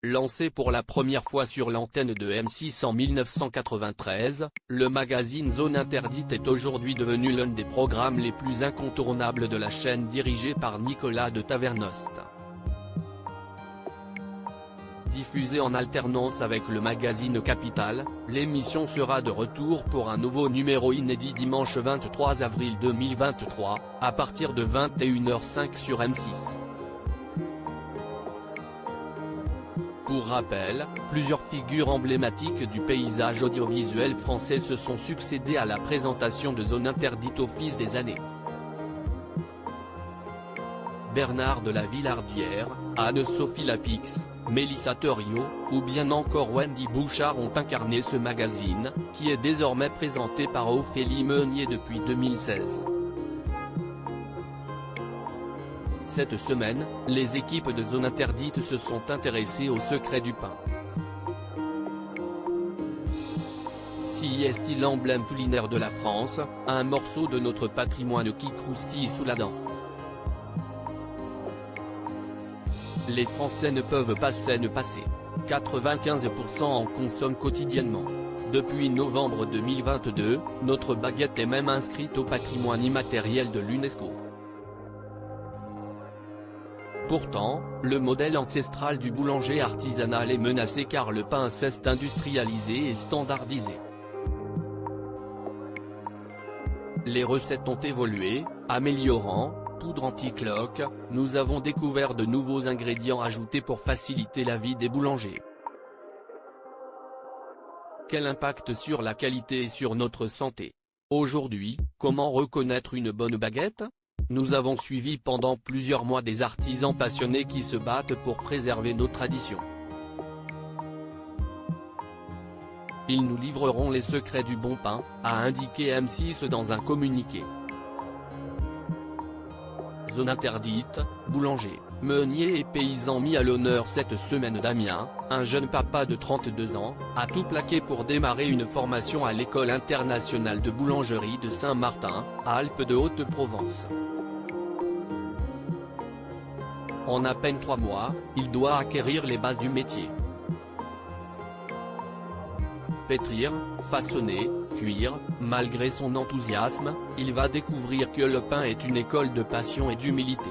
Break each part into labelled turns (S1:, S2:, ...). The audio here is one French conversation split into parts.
S1: Lancé pour la première fois sur l'antenne de M6 en 1993, le magazine Zone Interdite est aujourd'hui devenu l'un des programmes les plus incontournables de la chaîne dirigée par Nicolas de Tavernost. Diffusée en alternance avec le magazine Capital, l'émission sera de retour pour un nouveau numéro inédit dimanche 23 avril 2023, à partir de 21h05 sur M6. Pour rappel, plusieurs figures emblématiques du paysage audiovisuel français se sont succédé à la présentation de Zone Interdite au fil des années. Bernard de la Villardière, Anne-Sophie Lapix, Mélissa Theriot, ou bien encore Wendy Bouchard ont incarné ce magazine, qui est désormais présenté par Ophélie Meunier depuis 2016. Cette semaine, les équipes de Zone Interdite se sont intéressées au secret du pain. Si est-il l'emblème culinaire de la France, un morceau de notre patrimoine qui croustille sous la dent. Les Français ne peuvent pas s'en passer. 95% en consomment quotidiennement. Depuis novembre 2022, notre baguette est même inscrite au patrimoine immatériel de l'UNESCO. Pourtant, le modèle ancestral du boulanger artisanal est menacé car le pain s'est industrialisé et standardisé. Les recettes ont évolué, améliorant, poudre anti-cloque, nous avons découvert de nouveaux ingrédients ajoutés pour faciliter la vie des boulangers. Quel impact sur la qualité et sur notre santé? Aujourd'hui, comment reconnaître une bonne baguette? Nous avons suivi pendant plusieurs mois des artisans passionnés qui se battent pour préserver nos traditions. Ils nous livreront les secrets du bon pain, a indiqué M6 dans un communiqué. Zone Interdite, boulanger, meunier et paysan mis à l'honneur cette semaine. Damien, un jeune papa de 32 ans, a tout plaqué pour démarrer une formation à l'école internationale de boulangerie de Saint-Martin, Alpes de Haute-Provence. En à peine 3 mois, il doit acquérir les bases du métier. Pétrir, façonner, cuire, malgré son enthousiasme, il va découvrir que le pain est une école de passion et d'humilité.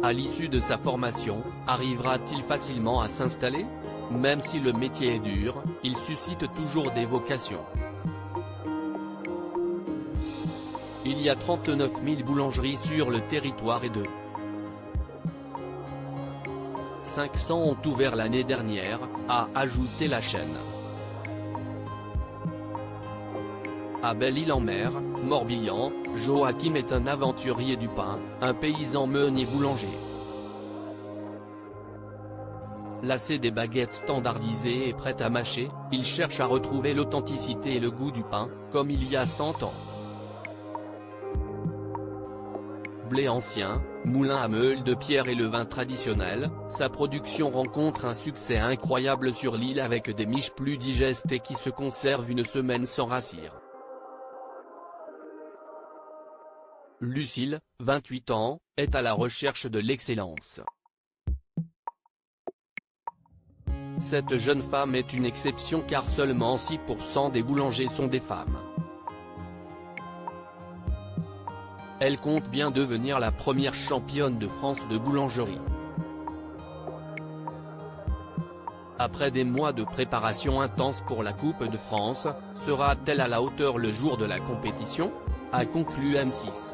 S1: À l'issue de sa formation, arrivera-t-il facilement à s'installer? Même si le métier est dur, il suscite toujours des vocations. Il y a 39 000 boulangeries sur le territoire et 500 ont ouvert l'année dernière, a ajouté la chaîne. À Belle-Île-en-Mer, Morbihan, Joachim est un aventurier du pain, un paysan meunier boulanger. Lassé des baguettes standardisées et prêtes à mâcher, il cherche à retrouver l'authenticité et le goût du pain, comme il y a 100 ans. Blé ancien, moulin à meule de pierre et le vin traditionnel, sa production rencontre un succès incroyable sur l'île avec des miches plus digestes et qui se conservent une semaine sans rassir. Lucille, 28 ans, est à la recherche de l'excellence. Cette jeune femme est une exception car seulement 6% des boulangers sont des femmes. Elle compte bien devenir la première championne de France de boulangerie. Après des mois de préparation intense pour la Coupe de France, sera-t-elle à la hauteur le jour de la compétition? A conclu M6.